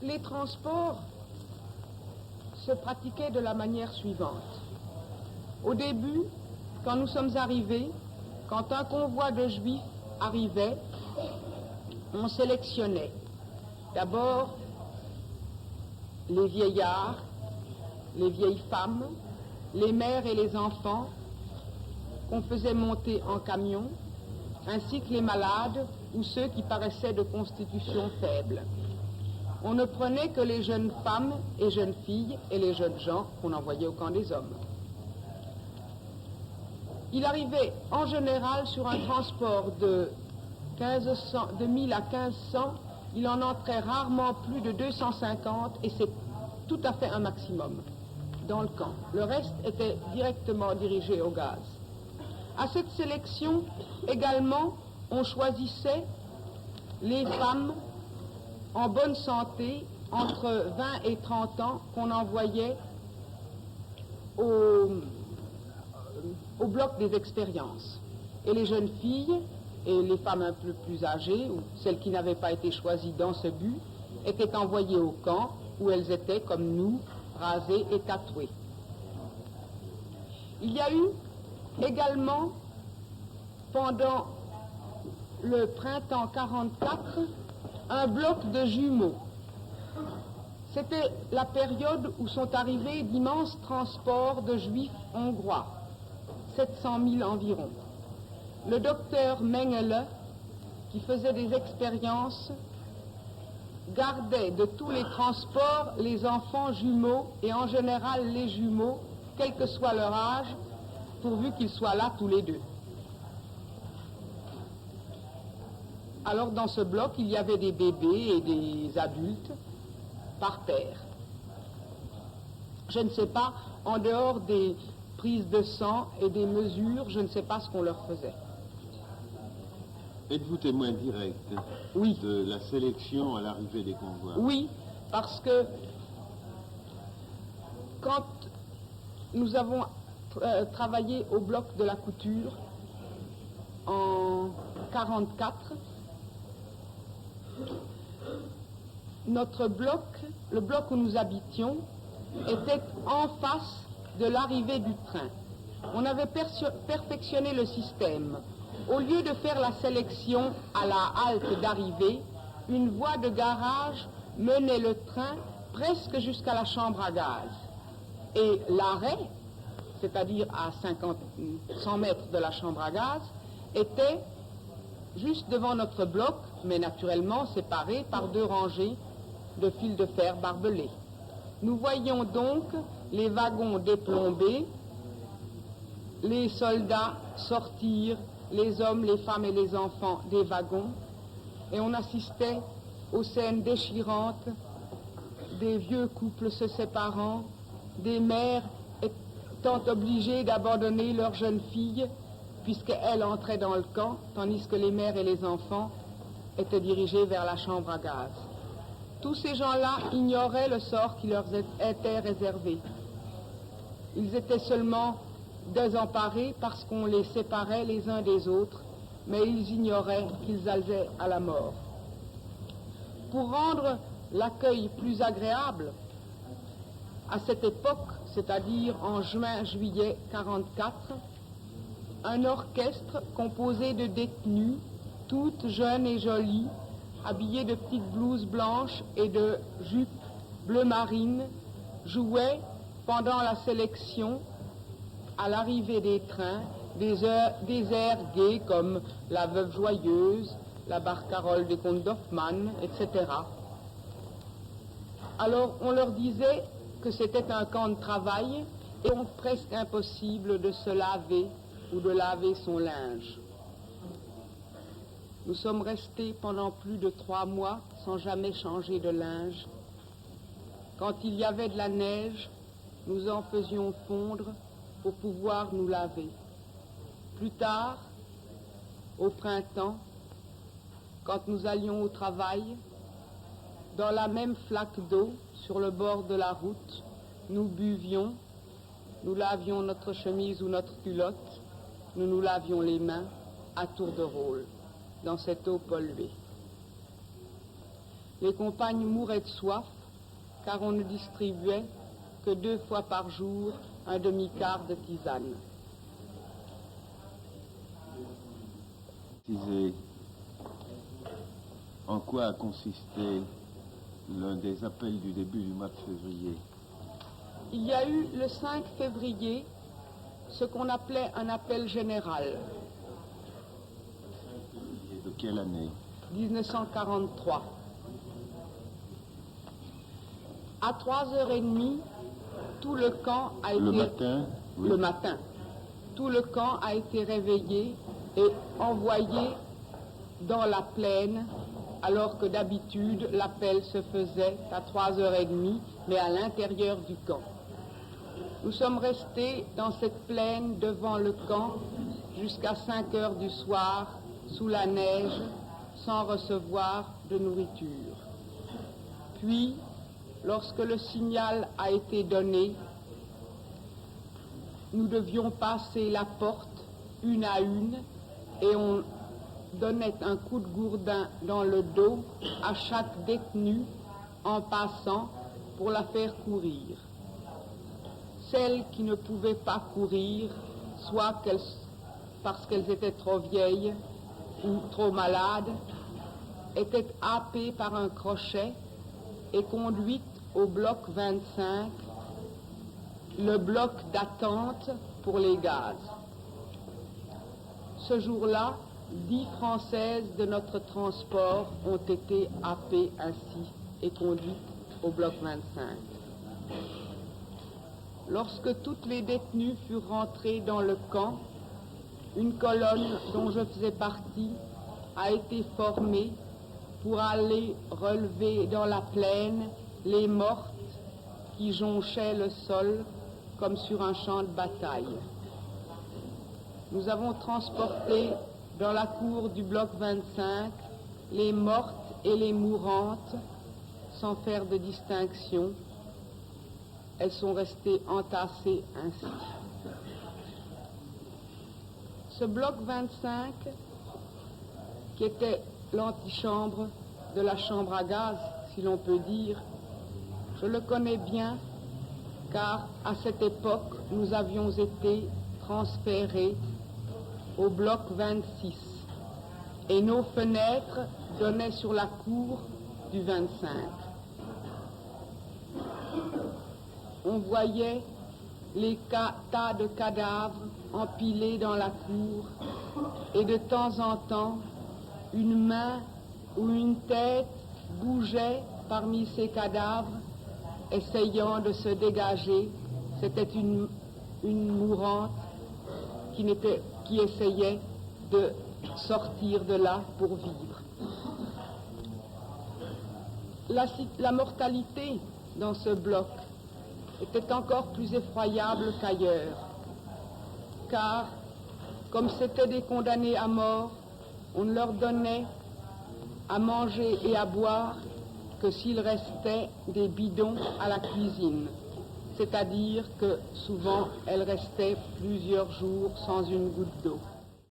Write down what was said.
Les transports se pratiquaient de la manière suivante. Au début, quand nous sommes arrivés, quand un convoi de juifs arrivait, on sélectionnait d'abord les vieillards, les vieilles femmes, les mères et les enfants qu'on faisait monter en camion, ainsi que les malades ou ceux qui paraissaient de constitution faible. On ne prenait que les jeunes femmes et jeunes filles et les jeunes gens qu'on envoyait au camp des hommes. Il arrivait en général sur un transport de 1000 à 1500, il en entrait rarement plus de 250 et c'est tout à fait un maximum dans le camp. Le reste était directement dirigé au gaz. À cette sélection également, on choisissait les femmes en bonne santé entre 20 et 30 ans qu'on envoyait au bloc des expériences. Et les jeunes filles et les femmes un peu plus âgées, ou celles qui n'avaient pas été choisies dans ce but, étaient envoyées au camp où elles étaient, comme nous, rasées et tatouées. Il y a eu également, pendant le printemps 44, un bloc de jumeaux. C'était la période où sont arrivés d'immenses transports de juifs hongrois, 700 000 environ. Le docteur Mengele, qui faisait des expériences, gardait de tous les transports les enfants jumeaux et en général les jumeaux, quel que soit leur âge, pourvu qu'ils soient là tous les deux. Alors dans ce bloc, il y avait des bébés et des adultes par terre. Je ne sais pas, en dehors des prises de sang et des mesures, je ne sais pas ce qu'on leur faisait. Êtes-vous témoin direct Oui. de la sélection à l'arrivée des convois? Oui, parce que quand nous avons travaillé au bloc de la couture en 1944, notre bloc, le bloc où nous habitions, était en face de l'arrivée du train. On avait perfectionné le système. Au lieu de faire la sélection à la halte d'arrivée, une voie de garage menait le train presque jusqu'à la chambre à gaz. Et l'arrêt, c'est-à-dire à 100 mètres de la chambre à gaz, était juste devant notre bloc, mais naturellement séparé par 2 rangées de fils de fer barbelés. Nous voyions donc les wagons déplombés, les soldats sortir, les hommes, les femmes et les enfants des wagons, et on assistait aux scènes déchirantes des vieux couples se séparant, des mères étant obligées d'abandonner leurs jeunes filles puisqu'elles entraient dans le camp, tandis que les mères et les enfants étaient dirigés vers la chambre à gaz. Tous ces gens-là ignoraient le sort qui leur était réservé. Ils étaient seulement désemparés parce qu'on les séparait les uns des autres, mais ils ignoraient qu'ils allaient à la mort. Pour rendre l'accueil plus agréable, à cette époque, c'est-à-dire en juin-juillet 1944, un orchestre composé de détenues, toutes jeunes et jolies, habillées de petites blouses blanches et de jupes bleu marine, jouait pendant la sélection, à l'arrivée des trains, des airs gais comme La Veuve Joyeuse, La Barcarolle des Comtes d'Hoffmann, etc. Alors on leur disait que c'était un camp de travail et donc presque impossible de se laver ou de laver son linge. Nous sommes restés pendant plus de 3 mois sans jamais changer de linge. Quand il y avait de la neige, nous en faisions fondre pour pouvoir nous laver. Plus tard, au printemps, quand nous allions au travail, dans la même flaque d'eau, sur le bord de la route, nous buvions, nous lavions notre chemise ou notre culotte, nous nous lavions les mains à tour de rôle dans cette eau polluée. Les compagnes mouraient de soif, car on ne distribuait que 2 fois par jour un demi-quart de tisane. En quoi a consisté l'un des appels du début du mois de février? Il y a eu le 5 février ce qu'on appelait un appel général. De quelle année? 1943. À 3h30, tout le camp a été... Le matin? Oui. Le matin. Tout le camp a été réveillé et envoyé dans la plaine, alors que d'habitude, l'appel se faisait à 3h30, mais à l'intérieur du camp. Nous sommes restés dans cette plaine devant le camp jusqu'à 5h du soir, sous la neige, sans recevoir de nourriture. Puis, lorsque le signal a été donné, nous devions passer la porte une à une et on donnait un coup de gourdin dans le dos à chaque détenue en passant pour la faire courir. Celles qui ne pouvaient pas courir, soit parce qu'elles étaient trop vieilles ou trop malades, étaient happées par un crochet et conduites au bloc 25, le bloc d'attente pour les gaz. Ce jour-là, 10 Françaises de notre transport ont été happées ainsi et conduites au bloc 25. Lorsque toutes les détenues furent rentrées dans le camp, une colonne dont je faisais partie a été formée pour aller relever dans la plaine les mortes qui jonchaient le sol comme sur un champ de bataille. Nous avons transporté dans la cour du bloc 25 les mortes et les mourantes sans faire de distinction. Elles sont restées entassées ainsi. Ce bloc 25, qui était l'antichambre de la chambre à gaz, si l'on peut dire, je le connais bien, car à cette époque, nous avions été transférés au bloc 26 et nos fenêtres donnaient sur la cour du 25. On voyait les tas de cadavres empilés dans la cour et de temps en temps, une main ou une tête bougeait parmi ces cadavres, essayant de se dégager. C'était une mourante qui essayait de sortir de là pour vivre. La mortalité dans ce bloc était encore plus effroyable qu'ailleurs, car, comme c'étaient des condamnés à mort, on ne leur donnait à manger et à boire que s'il restait des bidons à la cuisine, c'est-à-dire que souvent elles restaient plusieurs jours sans une goutte d'eau.